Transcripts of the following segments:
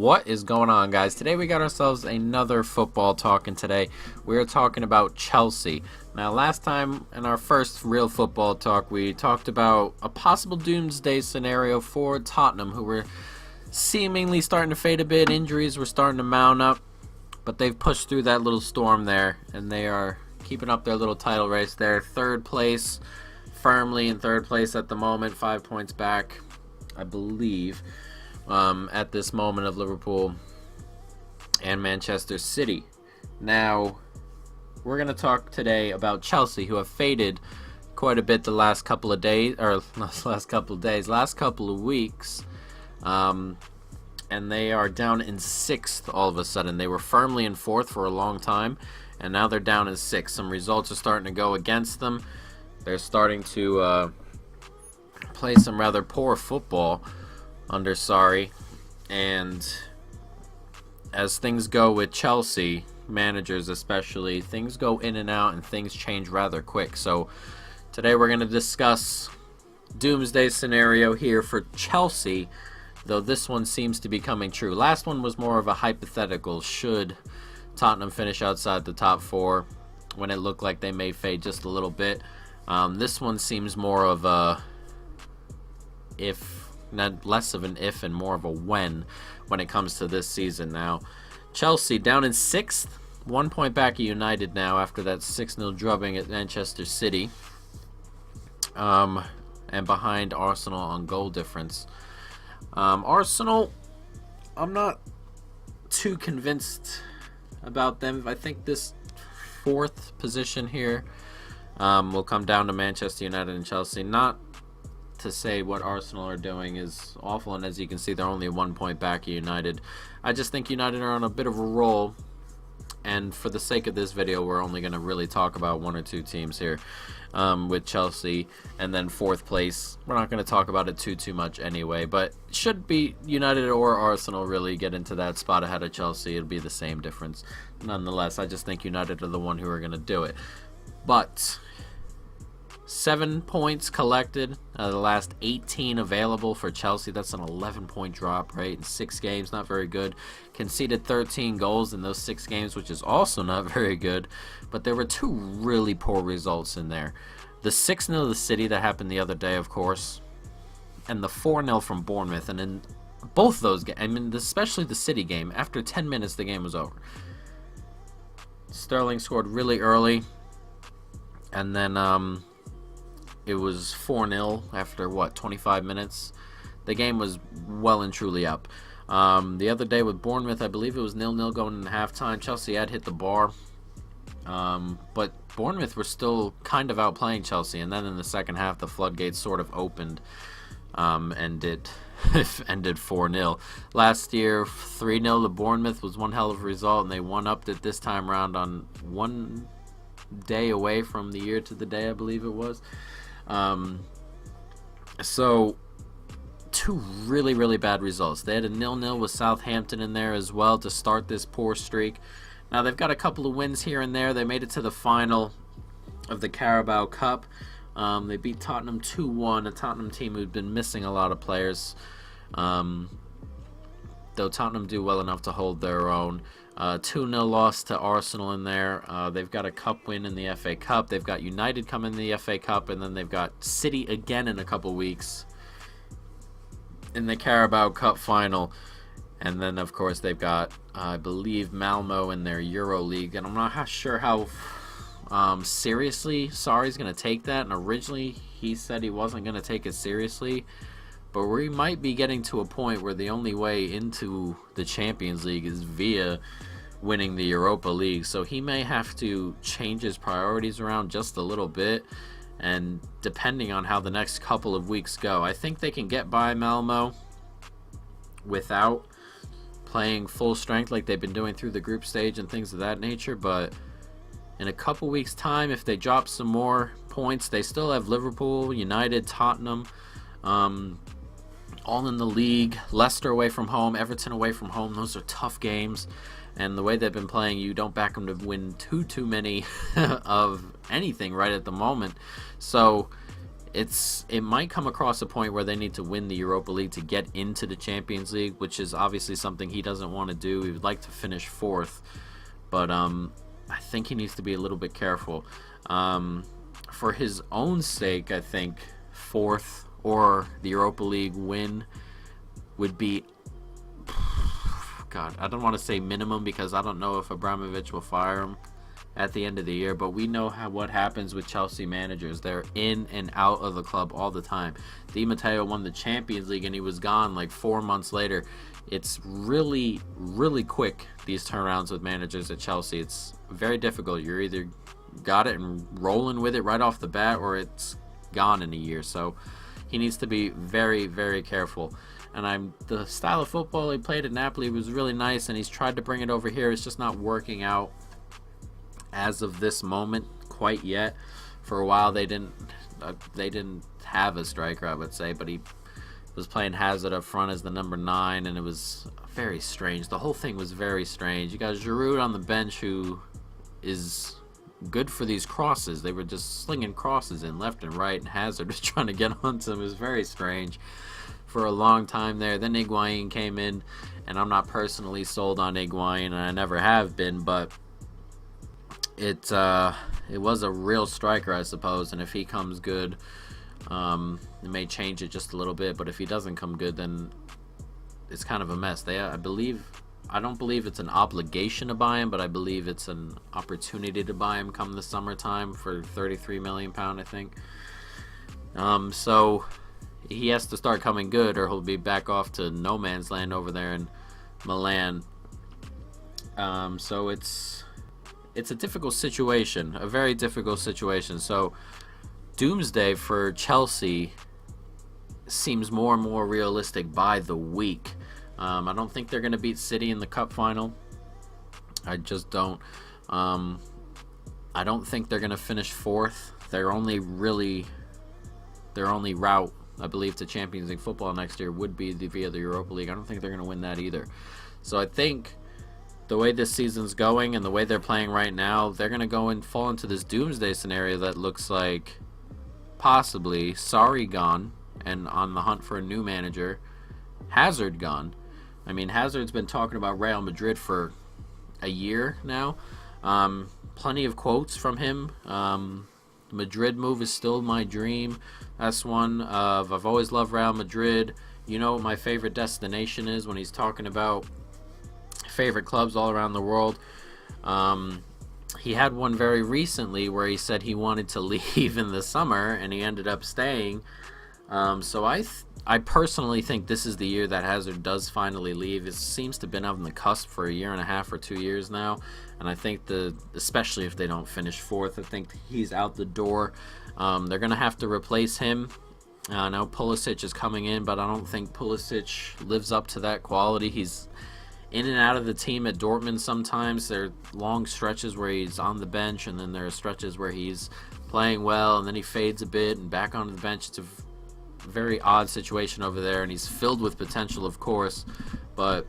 What is going on, guys? Today we got ourselves another football talk, and today we're talking about Chelsea. Now, last time in our first real football talk, we talked about a possible doomsday scenario for Tottenham, who were seemingly starting to fade a bit. Injuries were starting to mount up, but they've pushed through that little storm there, and they are keeping up their little title race there. Third place, firmly in third place at the moment, 5 points back, I believe, at this moment of Liverpool and Manchester City. Now, we're going to talk today about Chelsea, who have faded quite a bit the last couple of days, or last couple of weeks. And they are down in sixth all of a sudden. They were firmly in fourth for a long time, and now they're down in sixth. Some results are starting to go against them. They're starting to play some rather poor football under Sarri, and as things go with Chelsea, managers especially, things go in and out and things change rather quick. So today we're going to discuss doomsday scenario here for Chelsea, though this one seems to be coming true. Last one was more of a hypothetical, should Tottenham finish outside the top four, when it looked like they may fade just a little bit. This one seems more of a less of an if and more of a when it comes to this season. Now, Chelsea down in sixth, 1 point back at United now after that 6-0 drubbing at Manchester City, and behind Arsenal on goal difference. Arsenal, I'm not too convinced about them. I think this fourth position here will come down to Manchester United and Chelsea. Not to say what Arsenal are doing is awful, and as you can see, they're only 1 point back at United. I just think United are on a bit of a roll, and for the sake of this video, we're only going to really talk about one or two teams here, with Chelsea, and then fourth place. We're not going to talk about it too much anyway, but should be United or Arsenal really get into that spot ahead of Chelsea, it'll be the same difference. Nonetheless, I just think United are the one who are going to do it. But 7 points collected out of the last 18 available for Chelsea. That's an 11-point drop, right? In 6 games, not very good. Conceded 13 goals in those 6 games, which is also not very good. But there were 2 really poor results in there. The 6-0 to the City that happened the other day, of course, and the 4-0 from Bournemouth. And in both those games, I mean, especially the City game, after 10 minutes, the game was over. Sterling scored really early, and then it was 4-0 after, 25 minutes? The game was well and truly up. The other day with Bournemouth, I believe it was 0-0 going into halftime. Chelsea had hit the bar. But Bournemouth were still kind of outplaying Chelsea. And then in the second half, the floodgates sort of opened, and it ended 4-0. Last year, 3-0 to Bournemouth was one hell of a result, and they one-upped it this time around on 1 day away from the year to the day, I believe it was. So 2 really bad results. They had a 0-0 with Southampton in there as well to start this poor streak. Now they've got a couple of wins here and there. They made it to the final of the Carabao Cup. They beat Tottenham 2-1, a Tottenham team who'd been missing a lot of players. Though Tottenham do well enough to hold their own. 2-0 loss to Arsenal in there. They've got a cup win in the FA Cup. They've got United coming in the FA Cup, and then they've got City again in a couple weeks in the Carabao Cup final. And then, of course, they've got, I believe, Malmo in their Euro League. And I'm not sure how seriously Sarri's going to take that. And originally, he said he wasn't going to take it seriously. But we might be getting to a point where the only way into the Champions League is via winning the Europa League. So he may have to change his priorities around just a little bit. And depending on how the next couple of weeks go, I think they can get by Malmo without playing full strength like they've been doing through the group stage and things of that nature. But in a couple weeks' time, if they drop some more points, they still have Liverpool, United, Tottenham, all in the league. Leicester away from home, Everton away from home. Those are tough games, and the way they've been playing, you don't back them to win too many of anything right at the moment. So it might come across a point where they need to win the Europa League to get into the Champions League, which is obviously something he doesn't want to do. He would like to finish fourth, but I think he needs to be a little bit careful. For his own sake, I think fourth or the Europa League win would be, God, I don't want to say minimum because I don't know if Abramovich will fire him at the end of the year, but we know what happens with Chelsea managers. They're in and out of the club all the time. Di Matteo won the Champions League and he was gone like 4 months later. It's really, really quick, these turnarounds with managers at Chelsea. It's very difficult. You're either got it and rolling with it right off the bat, or it's gone in a year. So he needs to be very, very careful. And the style of football he played at Napoli was really nice, and he's tried to bring it over here. It's just not working out as of this moment quite yet. For a while they didn't have a striker, I would say, but he was playing Hazard up front as the number 9, and it was very strange. The whole thing was very strange. You got Giroud on the bench, who is good for these crosses. They were just slinging crosses in left and right, and Hazard was trying to get onto them. It was very strange for a long time there. Then Higuain came in, and I'm not personally sold on Higuain, and I never have been, but it was a real striker, I suppose, and if he comes good, it may change it just a little bit. But if he doesn't come good, then it's kind of a mess. I don't believe it's an obligation to buy him, but I believe it's an opportunity to buy him come the summertime for £33 million, I think. So he has to start coming good, or he'll be back off to no man's land over there in Milan. So it's a difficult situation, a very difficult situation. So Doomsday for Chelsea seems more and more realistic by the week. I don't think they're going to beat City in the cup final. I just don't. I don't think they're going to finish fourth. Their only route, I believe, to Champions League football next year would be via the Europa League. I don't think they're going to win that either. So I think the way this season's going and the way they're playing right now, they're going to go and fall into this Doomsday scenario that looks like possibly Sarri gone and on the hunt for a new manager, Hazard gone. I mean, Hazard's been talking about Real Madrid for a year now. Plenty of quotes from him. Madrid move is still my dream. That's one of, I've always loved Real Madrid. You know what my favorite destination is, when he's talking about favorite clubs all around the world. He had one very recently where he said he wanted to leave in the summer, and he ended up staying. So I personally think this is the year that Hazard does finally leave. It seems to have been on the cusp for a year and a half or 2 years now, and I think especially if they don't finish fourth, I think he's out the door. They're going to have to replace him. Now Pulisic is coming in, but I don't think Pulisic lives up to that quality. He's in and out of the team at Dortmund sometimes. There are long stretches where he's on the bench, and then there are stretches where he's playing well, and then he fades a bit and back onto the bench. It's a very odd situation over there, and he's filled with potential, of course, but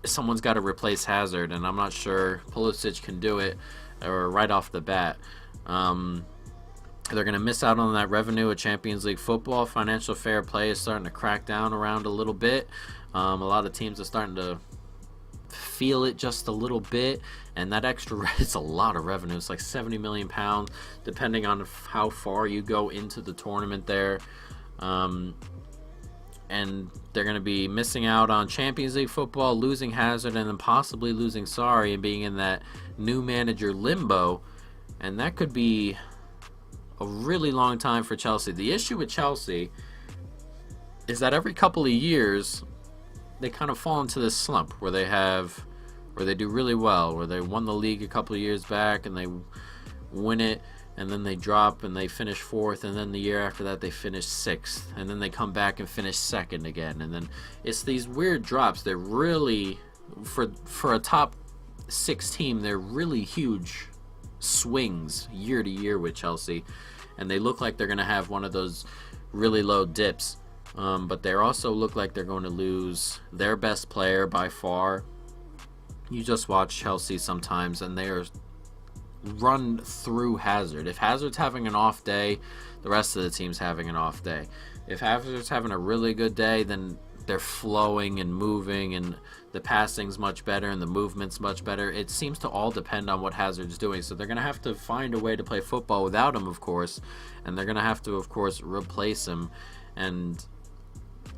someone's got to replace Hazard, and I'm not sure Pulisic can do it or right off the bat. They're going to miss out on that revenue of Champions League football. Financial fair play is starting to crack down around a little bit. A lot of teams are starting to feel it just a little bit, and that extra, it's a lot of revenue. It's like £70 million, depending on how far you go into the tournament there. And they're going to be missing out on Champions League football, losing Hazard, and then possibly losing Sarri, and being in that new manager limbo. And that could be a really long time for Chelsea. The issue with Chelsea is that every couple of years they kind of fall into this slump where they do really well, where they won the league a couple of years back and they win it, and then they drop and they finish fourth, and then the year after that they finish sixth, and then they come back and finish second again, and then it's these weird drops. They're really, for a top 6 team, they're really huge swings year to year with Chelsea, and they look like they're going to have one of those really low dips, but they also look like they're going to lose their best player by far. You just watch Chelsea sometimes, and they are run through Hazard. If Hazard's having an off day, the rest of the team's having an off day. If Hazard's having a really good day, then they're flowing and moving, and the passing's much better and the movement's much better. It seems to all depend on what Hazard's doing. So they're going to have to find a way to play football without him, of course, and they're going to have to, of course, replace him. And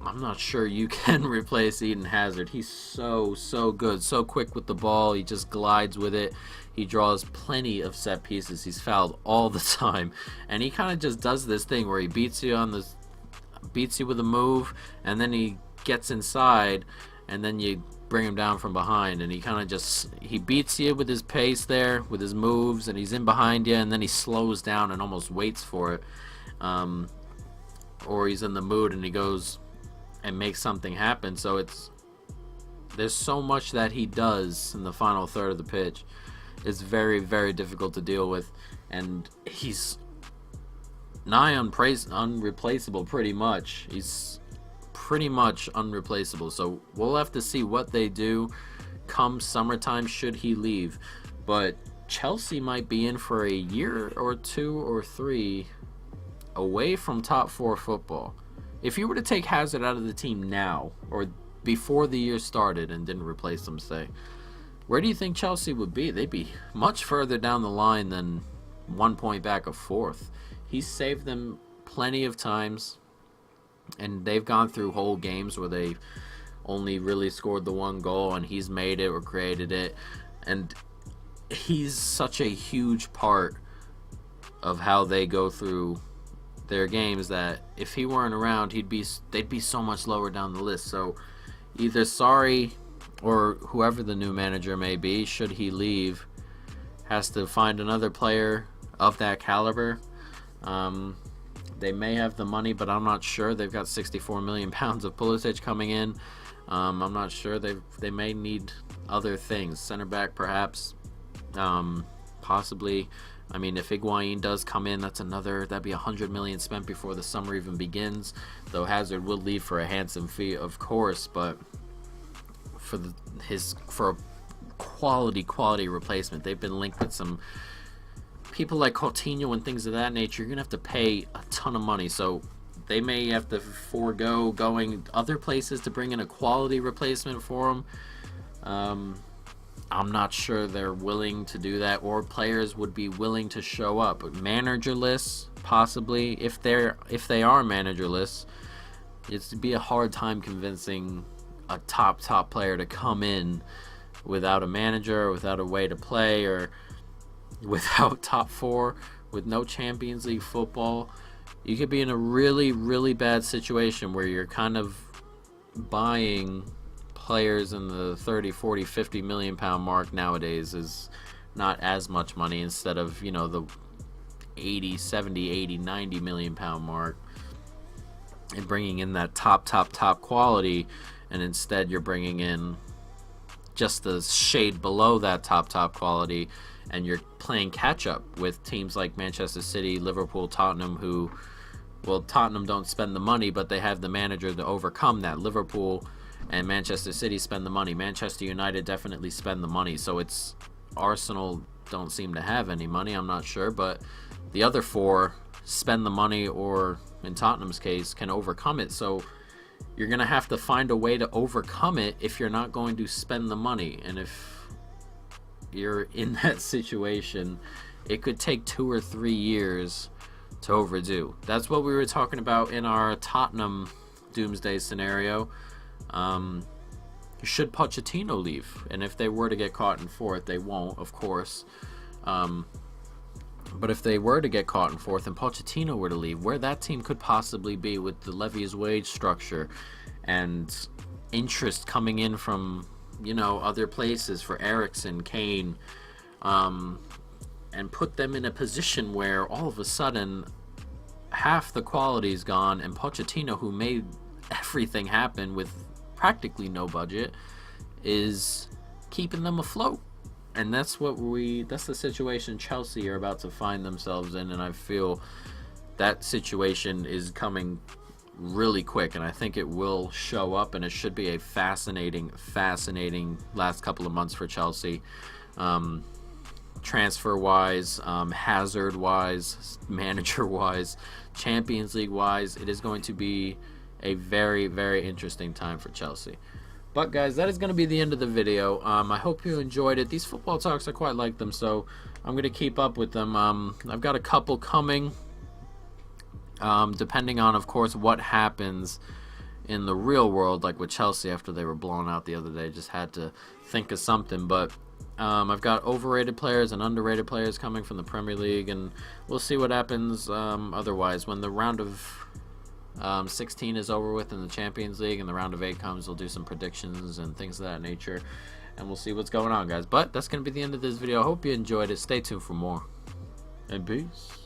I'm not sure you can replace Eden Hazard. He's so good, so quick with the ball. He just glides with it. He draws plenty of set pieces. He's fouled all the time, and he kind of just does this thing where he beats you with a move, and then he gets inside, and then you bring him down from behind, and he beats you with his pace there, with his moves, and he's in behind you, and then he slows down and almost waits for it, or he's in the mood and he goes and makes something happen. So there's so much that he does in the final third of the pitch. It's very, very difficult to deal with, and he's nigh unreplaceable pretty much. He's pretty much unreplaceable. So we'll have to see what they do come summertime should he leave. But Chelsea might be in for a year or 2 or 3 away from top 4 football. If you were to take Hazard out of the team now, or before the year started and didn't replace him, say, where do you think Chelsea would be? They'd be much further down the line than 1 point back of 4th. He's saved them plenty of times, and they've gone through whole games where they only really scored the 1 goal, and he's made it or created it. And he's such a huge part of how they go through their games that if he weren't around, they'd be so much lower down the list. So either Sarri or whoever the new manager may be, should he leave, has to find another player of that caliber. They may have the money, but I'm not sure. They've got 64 million pounds of Pulisic coming in. I'm not sure. They may need other things. Center back, perhaps. Possibly. I mean, if Higuain does come in, that'd be 100 million spent before the summer even begins. Though Hazard will leave for a handsome fee, of course, but for a quality replacement, they've been linked with some people like Coutinho and things of that nature. You're gonna have to pay a ton of money, so they may have to forego going other places to bring in a quality replacement for them. I'm not sure they're willing to do that, or players would be willing to show up. Managerless, possibly. If they are managerless, it'd be a hard time convincing a top player to come in without a manager, without a way to play, or without top 4, with no Champions League football. You could be in a really, really bad situation where you're kind of buying players in the 30, 40, 50 million pound mark nowadays is not as much money, instead of, the 80, 70, 80, 90 million pound mark, and bringing in that top quality, and instead you're bringing in just the shade below that top quality, and you're playing catch up with teams like Manchester City, Liverpool, Tottenham, who, well, Tottenham don't spend the money, but they have the manager to overcome that. Liverpool and Manchester City spend the money. Manchester United definitely spend the money. So it's Arsenal don't seem to have any money, I'm not sure, but the other 4 spend the money, or in Tottenham's case, can overcome it. So you're going to have to find a way to overcome it if you're not going to spend the money. And if you're in that situation, it could take 2 or 3 years to overdo. That's what we were talking about in our Tottenham Doomsday scenario. Should Pochettino leave? And if they were to get caught in 4th, they won't, of course. But if they were to get caught in 4th and Pochettino were to leave, where that team could possibly be with the Levy's wage structure and interest coming in from, other places for Eriksen, Kane, and put them in a position where all of a sudden half the quality is gone, and Pochettino, who made everything happen with practically no budget, is keeping them afloat. And that's the situation Chelsea are about to find themselves in, and I feel that situation is coming really quick, and I think it will show up, and it should be a fascinating last couple of months for Chelsea. transfer-wise, Hazard-wise, manager-wise, Champions League-wise. It is going to be a very, very interesting time for Chelsea. But guys, that is going to be the end of the video. I hope you enjoyed it. These football talks, I quite like them, so I'm going to keep up with them. I've got a couple coming, depending on, of course, what happens in the real world, like with Chelsea after they were blown out the other day. Just had to think of something. But I've got overrated players and underrated players coming from the Premier League, and we'll see what happens otherwise. When the round of 16 is over with in the Champions League and the round of 8 comes, we'll do some predictions and things of that nature, and we'll see what's going on, guys. But that's going to be the end of this video. I hope you enjoyed it. Stay tuned for more, and peace.